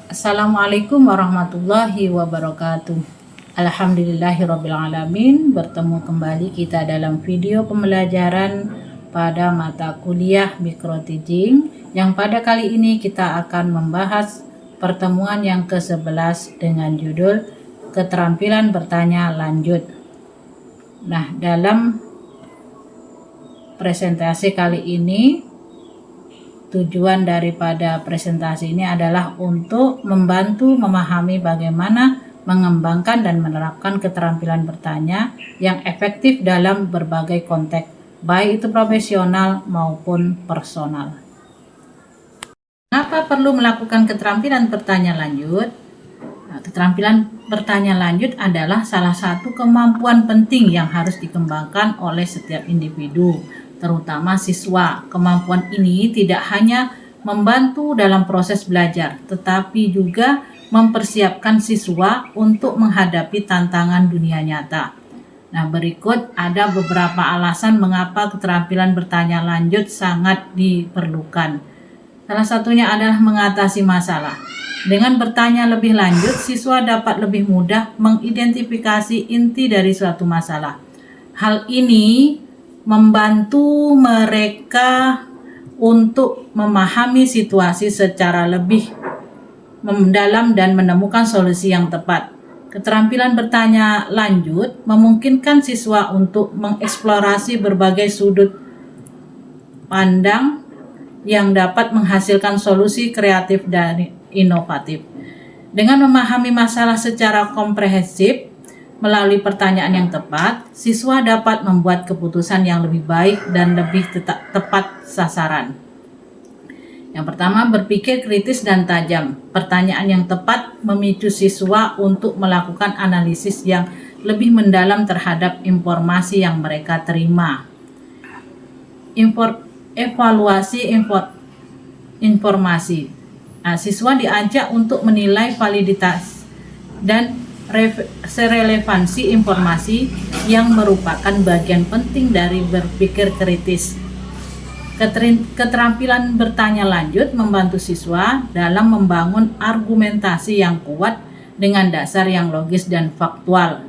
Assalamualaikum warahmatullahi wabarakatuh. Alhamdulillahirrabbilalamin. Bertemu kembali kita dalam video pembelajaran pada mata kuliah Microteaching, yang pada kali ini kita akan membahas pertemuan yang ke-11 dengan judul keterampilan bertanya lanjut. Nah, dalam presentasi kali ini, tujuan daripada presentasi ini adalah untuk membantu memahami bagaimana mengembangkan dan menerapkan keterampilan bertanya yang efektif dalam berbagai konteks, baik itu profesional maupun personal. Mengapa perlu melakukan keterampilan bertanya lanjut? Nah, keterampilan bertanya lanjut adalah salah satu kemampuan penting yang harus dikembangkan oleh setiap individu, terutama siswa. Kemampuan ini tidak hanya membantu dalam proses belajar, tetapi juga mempersiapkan siswa untuk menghadapi tantangan dunia nyata. Nah, berikut ada beberapa alasan mengapa keterampilan bertanya lanjut sangat diperlukan. Salah satunya adalah mengatasi masalah. Dengan bertanya lebih lanjut, siswa dapat lebih mudah mengidentifikasi inti dari suatu masalah. Hal ini membantu mereka untuk memahami situasi secara lebih mendalam dan menemukan solusi yang tepat. Keterampilan bertanya lanjut memungkinkan siswa untuk mengeksplorasi berbagai sudut pandang yang dapat menghasilkan solusi kreatif dan inovatif. Dengan memahami masalah secara komprehensif melalui pertanyaan yang tepat, siswa dapat membuat keputusan yang lebih baik dan lebih tepat sasaran. Yang pertama, berpikir kritis dan tajam. Pertanyaan yang tepat memicu siswa untuk melakukan analisis yang lebih mendalam terhadap informasi yang mereka terima. Evaluasi informasi. Nah, siswa diajak untuk menilai validitas dan relevansi informasi yang merupakan bagian penting dari berpikir kritis. Keterampilan bertanya lanjut membantu siswa dalam membangun argumentasi yang kuat dengan dasar yang logis dan faktual.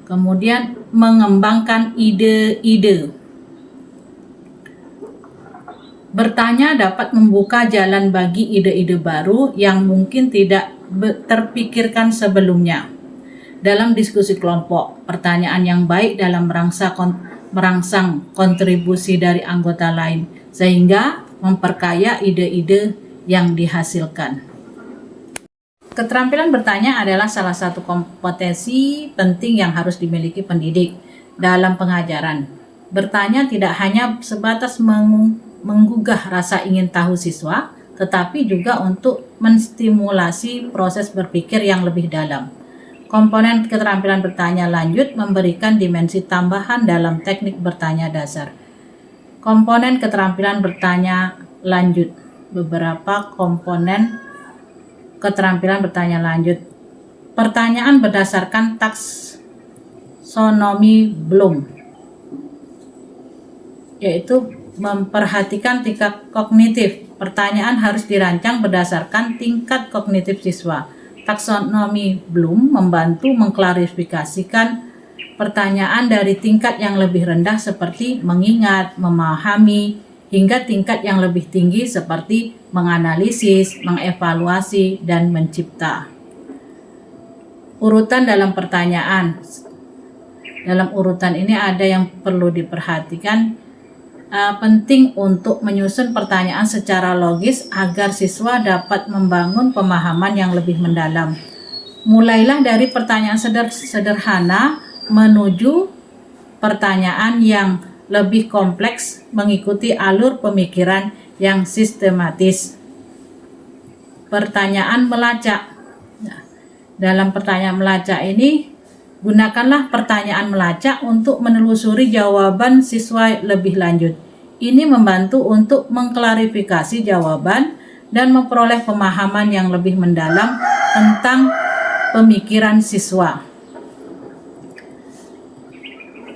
Kemudian mengembangkan ide-ide. Bertanya dapat membuka jalan bagi ide-ide baru yang mungkin tidak terpikirkan sebelumnya. Dalam diskusi kelompok, pertanyaan yang baik dalam merangsang kontribusi dari anggota lain, sehingga memperkaya ide-ide yang dihasilkan. Keterampilan bertanya adalah salah satu kompetensi penting yang harus dimiliki pendidik dalam pengajaran. Bertanya tidak hanya sebatas menggugah rasa ingin tahu siswa, tetapi juga untuk menstimulasi proses berpikir yang lebih dalam. Komponen keterampilan bertanya lanjut memberikan dimensi tambahan dalam teknik bertanya dasar. Komponen keterampilan bertanya lanjut. Beberapa komponen keterampilan bertanya lanjut. Pertanyaan berdasarkan taksonomi Bloom, yaitu memperhatikan tingkat kognitif. Pertanyaan harus dirancang berdasarkan tingkat kognitif siswa. Taksonomi Bloom membantu mengklarifikasikan pertanyaan dari tingkat yang lebih rendah seperti mengingat, memahami, hingga tingkat yang lebih tinggi seperti menganalisis, mengevaluasi, dan mencipta. Urutan dalam pertanyaan. Dalam urutan ini ada yang perlu diperhatikan. Penting untuk menyusun pertanyaan secara logis agar siswa dapat membangun pemahaman yang lebih mendalam. Mulailah dari pertanyaan sederhana menuju pertanyaan yang lebih kompleks mengikuti alur pemikiran yang sistematis. Pertanyaan melacak. Nah, dalam pertanyaan melacak ini, gunakanlah pertanyaan melacak untuk menelusuri jawaban siswa lebih lanjut. Ini membantu untuk mengklarifikasi jawaban dan memperoleh pemahaman yang lebih mendalam tentang pemikiran siswa.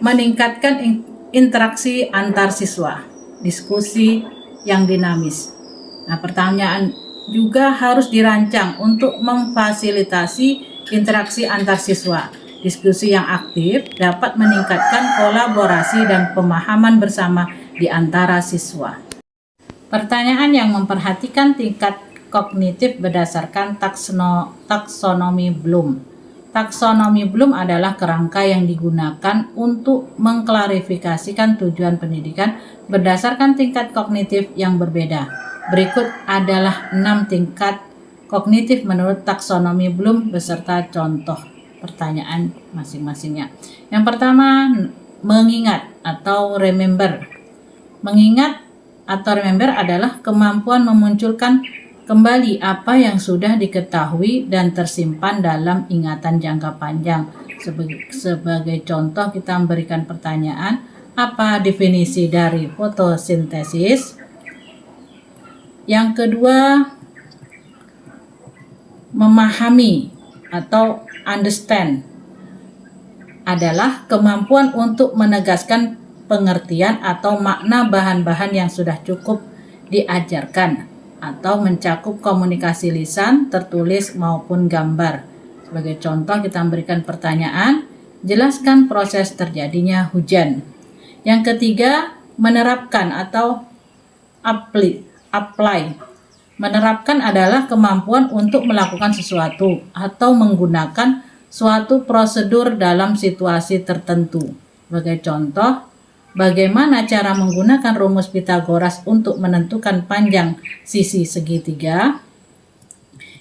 Meningkatkan interaksi antar siswa, diskusi yang dinamis. Nah, pertanyaan juga harus dirancang untuk memfasilitasi interaksi antar siswa. Diskusi yang aktif dapat meningkatkan kolaborasi dan pemahaman bersama di antara siswa. Pertanyaan yang memperhatikan tingkat kognitif berdasarkan taksonomi Bloom. Taksonomi Bloom adalah kerangka yang digunakan untuk mengklarifikasikan tujuan pendidikan berdasarkan tingkat kognitif yang berbeda. Berikut adalah 6 tingkat kognitif menurut taksonomi Bloom beserta contoh pertanyaan masing-masingnya. Yang pertama, mengingat atau remember. Mengingat atau remember adalah kemampuan memunculkan kembali apa yang sudah diketahui dan tersimpan dalam ingatan jangka panjang. Sebagai contoh, kita memberikan pertanyaan, apa definisi dari fotosintesis? Yang kedua, memahami atau understand adalah kemampuan untuk menegaskan pengertian atau makna bahan-bahan yang sudah cukup diajarkan atau mencakup komunikasi lisan, tertulis maupun gambar. Sebagai contoh, kita memberikan pertanyaan, jelaskan proses terjadinya hujan. Yang ketiga, menerapkan atau apply. Menerapkan adalah kemampuan untuk melakukan sesuatu atau menggunakan suatu prosedur dalam situasi tertentu. Sebagai contoh, bagaimana cara menggunakan rumus Pythagoras untuk menentukan panjang sisi segitiga.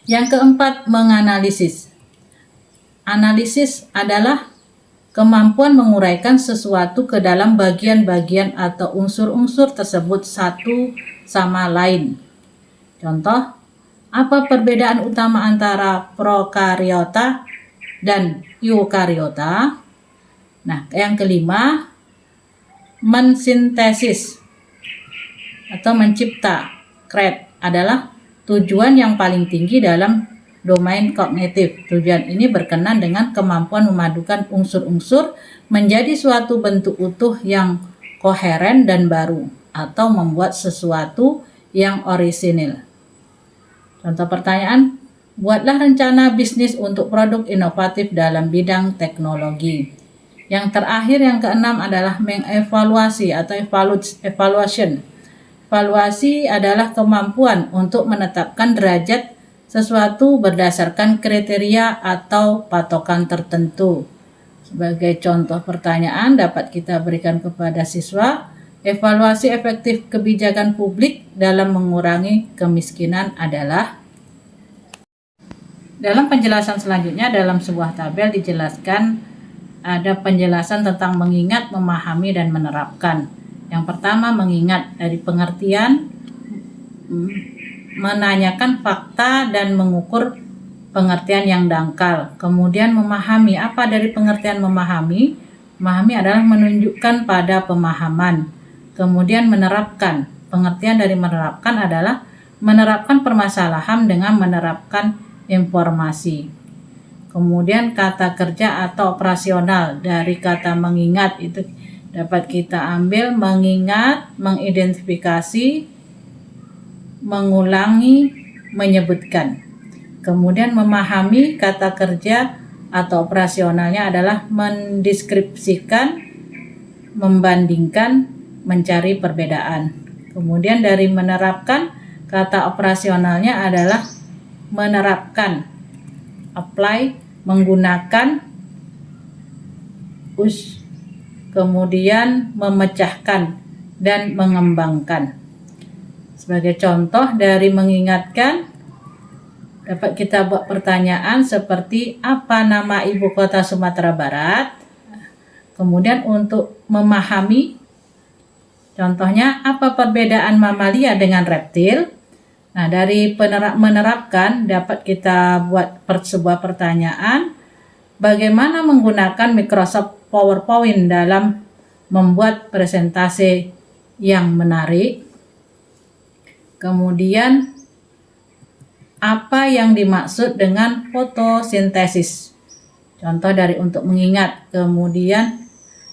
Yang keempat, menganalisis. Analisis adalah kemampuan menguraikan sesuatu ke dalam bagian-bagian atau unsur-unsur tersebut satu sama lain. Contoh, apa perbedaan utama antara prokariota dan eukariota? Nah, yang kelima, mensintesis atau mencipta. Create adalah tujuan yang paling tinggi dalam domain kognitif. Tujuan ini berkenan dengan kemampuan memadukan unsur-unsur menjadi suatu bentuk utuh yang koheren dan baru, atau membuat sesuatu yang orisinil. Contoh pertanyaan, buatlah rencana bisnis untuk produk inovatif dalam bidang teknologi. Yang terakhir, yang keenam adalah mengevaluasi atau evaluation. Evaluasi adalah kemampuan untuk menetapkan derajat sesuatu berdasarkan kriteria atau patokan tertentu. Sebagai contoh pertanyaan dapat kita berikan kepada siswa, evaluasi efektif kebijakan publik dalam mengurangi kemiskinan adalah. Dalam penjelasan selanjutnya, dalam sebuah tabel dijelaskan ada penjelasan tentang mengingat, memahami, dan menerapkan. Yang pertama, mengingat dari pengertian, menanyakan fakta dan mengukur pengertian yang dangkal. Kemudian memahami, apa dari pengertian memahami? Memahami adalah menunjukkan pada pemahaman. Kemudian menerapkan, pengertian dari menerapkan adalah menerapkan permasalahan dengan menerapkan informasi. Kemudian kata kerja atau operasional dari kata mengingat itu dapat kita ambil mengingat, mengidentifikasi, mengulangi, menyebutkan. Kemudian memahami, kata kerja atau operasionalnya adalah mendeskripsikan, membandingkan, mencari perbedaan. Kemudian dari menerapkan, kata operasionalnya adalah menerapkan, apply, menggunakan, use, kemudian memecahkan dan mengembangkan. Sebagai contoh dari mengingatkan, dapat kita buat pertanyaan seperti apa nama ibu kota Sumatera Barat. Kemudian untuk memahami, contohnya apa perbedaan mamalia dengan reptil. Nah, dari menerapkan dapat kita buat sebuah pertanyaan, bagaimana menggunakan Microsoft PowerPoint dalam membuat presentasi yang menarik. Kemudian apa yang dimaksud dengan fotosintesis? Contoh dari untuk mengingat. Kemudian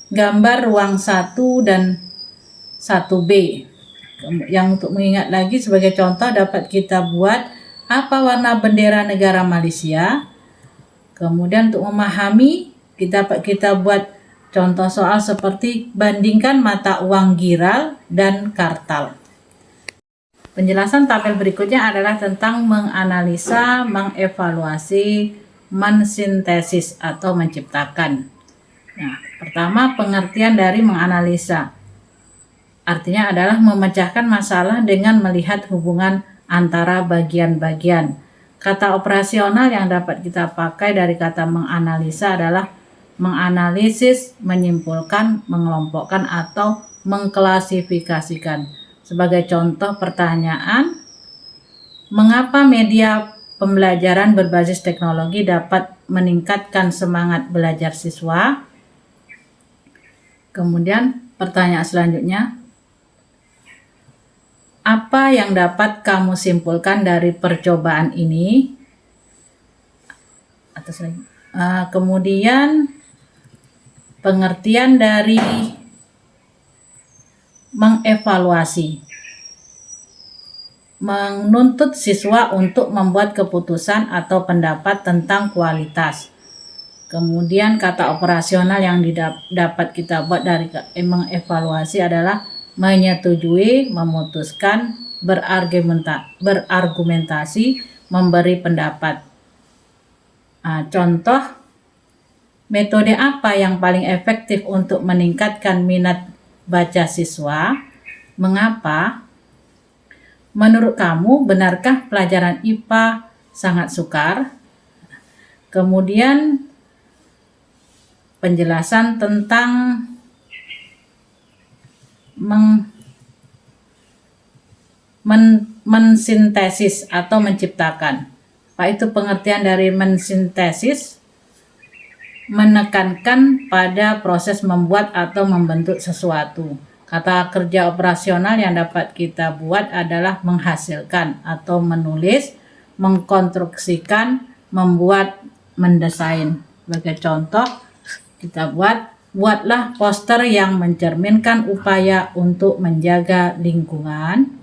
gambar ruang 1 dan 1B. Yang untuk mengingat lagi sebagai contoh dapat kita buat apa warna bendera negara Malaysia. Kemudian untuk memahami, kita buat contoh soal seperti bandingkan mata uang giral dan kartal. Penjelasan tabel berikutnya adalah tentang menganalisa, mengevaluasi, mensintesis atau menciptakan. Nah, pertama pengertian dari menganalisa. Artinya adalah memecahkan masalah dengan melihat hubungan antara bagian-bagian. Kata operasional yang dapat kita pakai dari kata menganalisa adalah menganalisis, menyimpulkan, mengelompokkan, atau mengklasifikasikan. Sebagai contoh pertanyaan, mengapa media pembelajaran berbasis teknologi dapat meningkatkan semangat belajar siswa? Kemudian pertanyaan selanjutnya, apa yang dapat kamu simpulkan dari percobaan ini? Kemudian pengertian dari mengevaluasi, menuntut siswa untuk membuat keputusan atau pendapat tentang kualitas. Kemudian kata operasional yang dapat kita buat dari mengevaluasi adalah menyetujui, memutuskan, berargumentasi, memberi pendapat. Contoh, metode apa yang paling efektif untuk meningkatkan minat baca siswa? Mengapa? Menurut kamu, benarkah pelajaran IPA sangat sukar? Kemudian penjelasan tentang mensintesis atau menciptakan. Apa itu pengertian dari mensintesis? Menekankan pada proses membuat atau membentuk sesuatu. Kata kerja operasional yang dapat kita buat adalah menghasilkan atau menulis, mengkonstruksikan, membuat, mendesain. Sebagai contoh, kita buatlah poster yang mencerminkan upaya untuk menjaga lingkungan.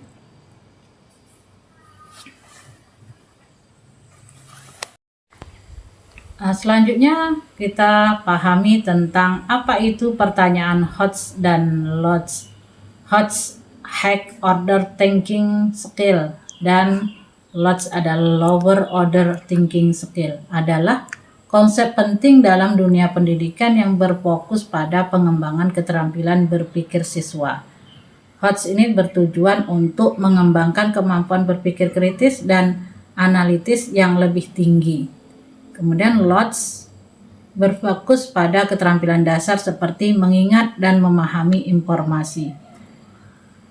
Selanjutnya kita pahami tentang apa itu pertanyaan Hodge dan Lodge. Hodge high order thinking skill dan Lodge adalah lower order thinking skill, adalah konsep penting dalam dunia pendidikan yang berfokus pada pengembangan keterampilan berpikir siswa. Hodge ini bertujuan untuk mengembangkan kemampuan berpikir kritis dan analitis yang lebih tinggi. Kemudian Lodge berfokus pada keterampilan dasar seperti mengingat dan memahami informasi.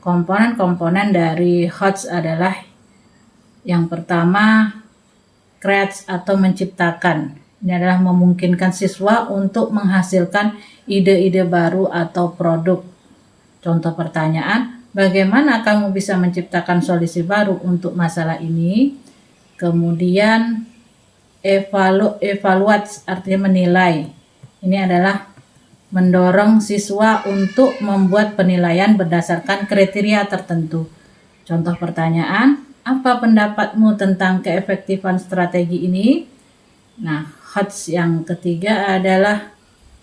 Komponen-komponen dari Hodge adalah yang pertama, create atau menciptakan. Ini adalah memungkinkan siswa untuk menghasilkan ide-ide baru atau produk. Contoh pertanyaan, bagaimana kamu bisa menciptakan solusi baru untuk masalah ini? Kemudian evaluate artinya menilai. Ini adalah mendorong siswa untuk membuat penilaian berdasarkan kriteria tertentu. Contoh pertanyaan, apa pendapatmu tentang keefektifan strategi ini? Nah, Hodge yang ketiga adalah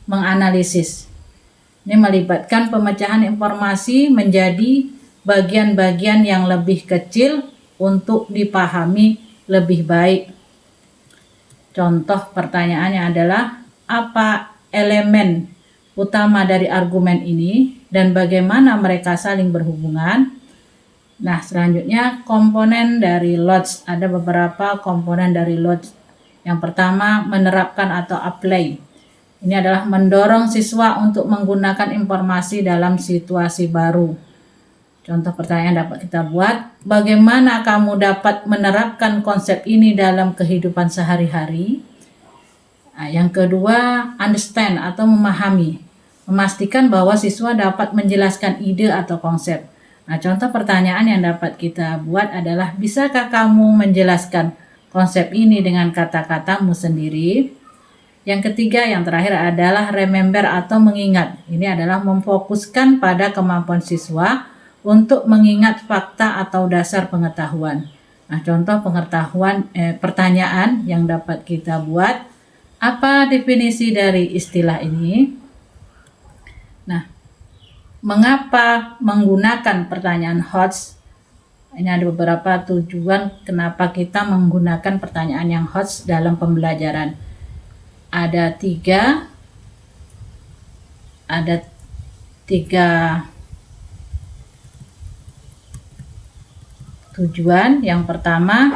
menganalisis. Ini melibatkan pemecahan informasi menjadi bagian-bagian yang lebih kecil untuk dipahami lebih baik. Contoh pertanyaannya adalah, apa elemen utama dari argumen ini dan bagaimana mereka saling berhubungan? Nah, selanjutnya komponen dari Lodge. Ada beberapa komponen dari Lodge. Yang pertama, menerapkan atau apply. Ini adalah mendorong siswa untuk menggunakan informasi dalam situasi baru. Contoh pertanyaan dapat kita buat, bagaimana kamu dapat menerapkan konsep ini dalam kehidupan sehari-hari? Nah, yang kedua, understand atau memahami. Memastikan bahwa siswa dapat menjelaskan ide atau konsep. Nah, contoh pertanyaan yang dapat kita buat adalah, bisakah kamu menjelaskan konsep ini dengan kata-katamu sendiri? Yang ketiga, yang terakhir adalah remember atau mengingat. Ini adalah memfokuskan pada kemampuan siswa untuk mengingat fakta atau dasar pengetahuan. Nah, contoh pertanyaan yang dapat kita buat, apa definisi dari istilah ini? Nah, mengapa menggunakan pertanyaan HOTS? Ini ada beberapa tujuan kenapa kita menggunakan pertanyaan yang HOTS dalam pembelajaran. Ada tiga tujuan. Yang pertama,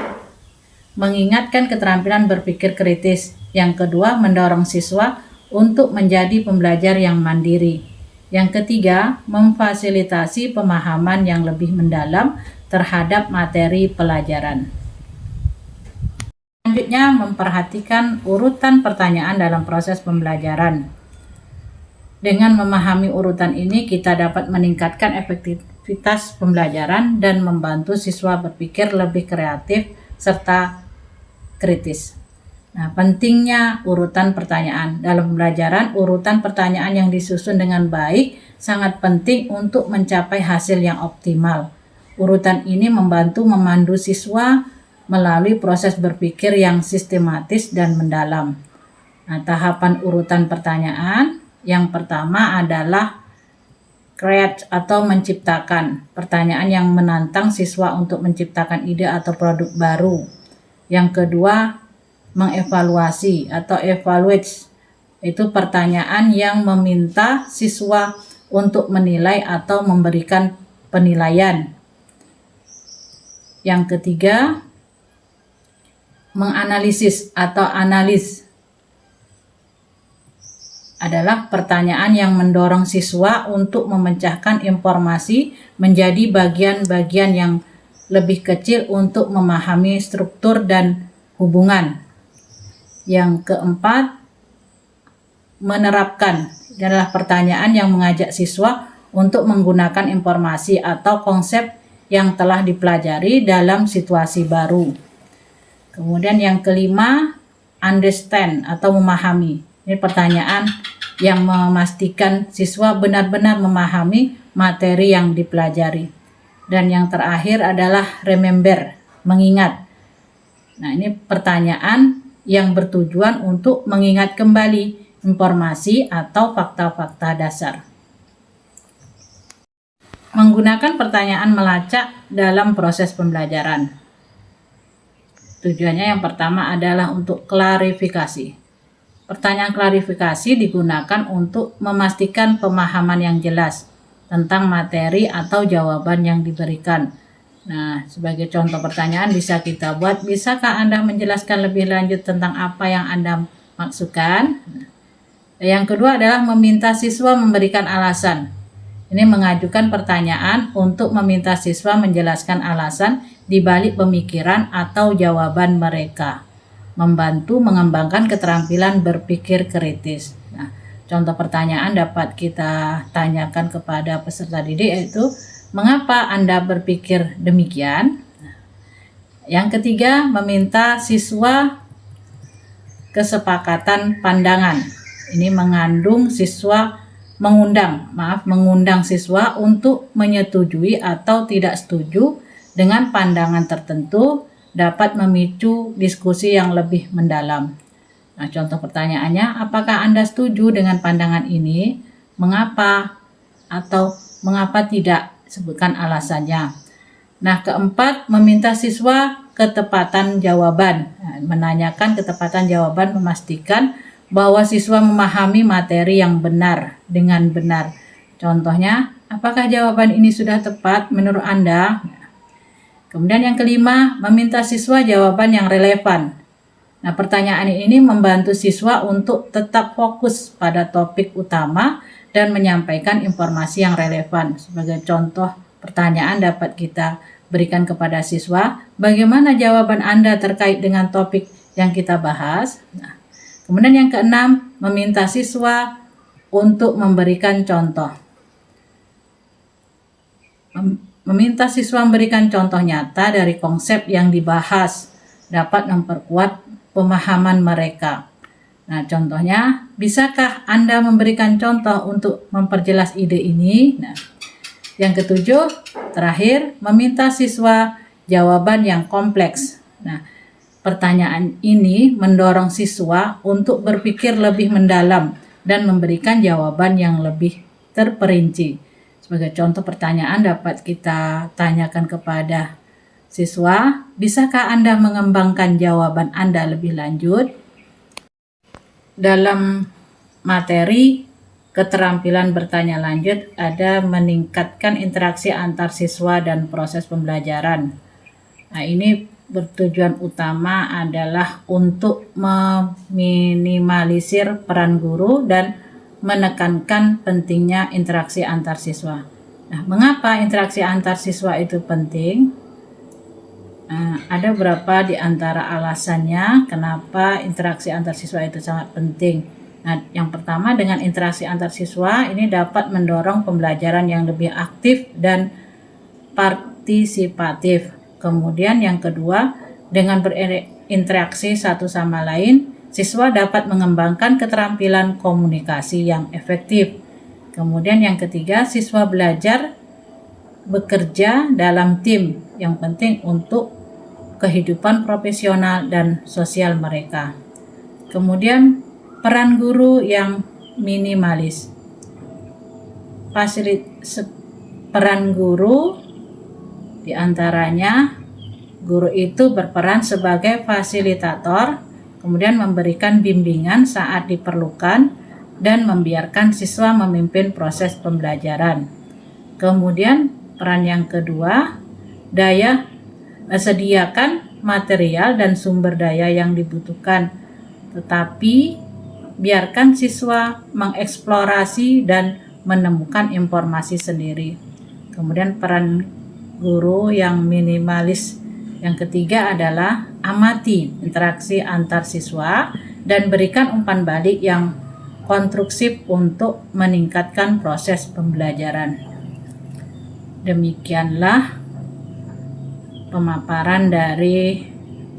mengingatkan keterampilan berpikir kritis. Yang kedua, mendorong siswa untuk menjadi pembelajar yang mandiri. Yang ketiga, memfasilitasi pemahaman yang lebih mendalam terhadap materi pelajaran. Selanjutnya, memperhatikan urutan pertanyaan dalam proses pembelajaran. Dengan memahami urutan ini, kita dapat meningkatkan efektivitas pembelajaran dan membantu siswa berpikir lebih kreatif serta kritis. Nah, pentingnya urutan pertanyaan. Dalam pembelajaran, urutan pertanyaan yang disusun dengan baik sangat penting untuk mencapai hasil yang optimal. Urutan ini membantu memandu siswa melalui proses berpikir yang sistematis dan mendalam. Nah, tahapan urutan pertanyaan yang pertama adalah create atau menciptakan. Pertanyaan yang menantang siswa untuk menciptakan ide atau produk baru. Yang kedua, mengevaluasi atau evaluate. Itu pertanyaan yang meminta siswa untuk menilai atau memberikan penilaian. Yang ketiga, menganalisis atau analis. Adalah pertanyaan yang mendorong siswa untuk memecahkan informasi menjadi bagian-bagian yang lebih kecil untuk memahami struktur dan hubungan. Yang keempat, menerapkan. Ini adalah pertanyaan yang mengajak siswa untuk menggunakan informasi atau konsep yang telah dipelajari dalam situasi baru. Kemudian yang kelima, understand atau memahami. Ini pertanyaan yang memastikan siswa benar-benar memahami materi yang dipelajari. Dan yang terakhir adalah remember, mengingat. Nah, ini pertanyaan yang bertujuan untuk mengingat kembali informasi atau fakta-fakta dasar. Menggunakan pertanyaan melacak dalam proses pembelajaran. Tujuannya yang pertama adalah untuk klarifikasi. Pertanyaan klarifikasi digunakan untuk memastikan pemahaman yang jelas tentang materi atau jawaban yang diberikan. Nah, sebagai contoh pertanyaan bisa kita buat, bisakah Anda menjelaskan lebih lanjut tentang apa yang Anda maksudkan? Yang kedua adalah meminta siswa memberikan alasan. Ini mengajukan pertanyaan untuk meminta siswa menjelaskan alasan di balik pemikiran atau jawaban mereka, membantu mengembangkan keterampilan berpikir kritis. Nah, contoh pertanyaan dapat kita tanyakan kepada peserta didik yaitu, mengapa Anda berpikir demikian? Yang ketiga, meminta siswa kesepakatan pandangan. Ini mengundang siswa untuk menyetujui atau tidak setuju dengan pandangan tertentu, dapat memicu diskusi yang lebih mendalam. Nah, contoh pertanyaannya, apakah Anda setuju dengan pandangan ini? Mengapa? Atau mengapa tidak? Sebutkan alasannya. Nah, keempat, meminta siswa ketepatan jawaban. Nah, menanyakan ketepatan jawaban memastikan bahwa siswa memahami materi yang benar dengan benar. Contohnya, apakah jawaban ini sudah tepat menurut Anda? Kemudian yang kelima, meminta siswa jawaban yang relevan. Nah, pertanyaan ini membantu siswa untuk tetap fokus pada topik utama dan menyampaikan informasi yang relevan. Sebagai contoh pertanyaan dapat kita berikan kepada siswa, bagaimana jawaban Anda terkait dengan topik yang kita bahas? Nah, kemudian yang keenam, meminta siswa untuk memberikan contoh. Meminta siswa memberikan contoh nyata dari konsep yang dibahas dapat memperkuat pemahaman mereka. Nah, contohnya, bisakah Anda memberikan contoh untuk memperjelas ide ini? Nah, yang ketujuh, terakhir, meminta siswa jawaban yang kompleks. Nah, pertanyaan ini mendorong siswa untuk berpikir lebih mendalam dan memberikan jawaban yang lebih terperinci. Sebagai contoh pertanyaan dapat kita tanyakan kepada siswa, bisakah Anda mengembangkan jawaban Anda lebih lanjut? Dalam materi keterampilan bertanya lanjut ada meningkatkan interaksi antar siswa dan proses pembelajaran. Nah, ini bertujuan utama adalah untuk meminimalisir peran guru dan menekankan pentingnya interaksi antar siswa. Nah, mengapa interaksi antar siswa itu penting? Ada beberapa di antara alasannya kenapa interaksi antar siswa itu sangat penting. Nah, yang pertama, dengan interaksi antar siswa ini dapat mendorong pembelajaran yang lebih aktif dan partisipatif. Kemudian yang kedua, dengan berinteraksi satu sama lain, siswa dapat mengembangkan keterampilan komunikasi yang efektif. Kemudian yang ketiga, siswa belajar bekerja dalam tim yang penting untuk kehidupan profesional dan sosial mereka. Kemudian peran guru yang minimalis. Peran guru diantaranya guru itu berperan sebagai fasilitator, kemudian memberikan bimbingan saat diperlukan dan membiarkan siswa memimpin proses pembelajaran. Kemudian peran yang kedua, sediakan material dan sumber daya yang dibutuhkan, tetapi biarkan siswa mengeksplorasi dan menemukan informasi sendiri. Kemudian peran guru yang minimalis yang ketiga adalah amati interaksi antar siswa dan berikan umpan balik yang konstruktif untuk meningkatkan proses pembelajaran. Demikianlah pemaparan dari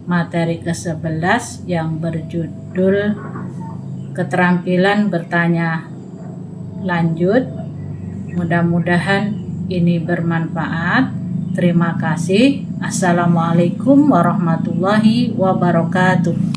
materi ke-11 yang berjudul keterampilan bertanya lanjut. Mudah-mudahan ini bermanfaat. Terima kasih. Assalamualaikum warahmatullahi wabarakatuh.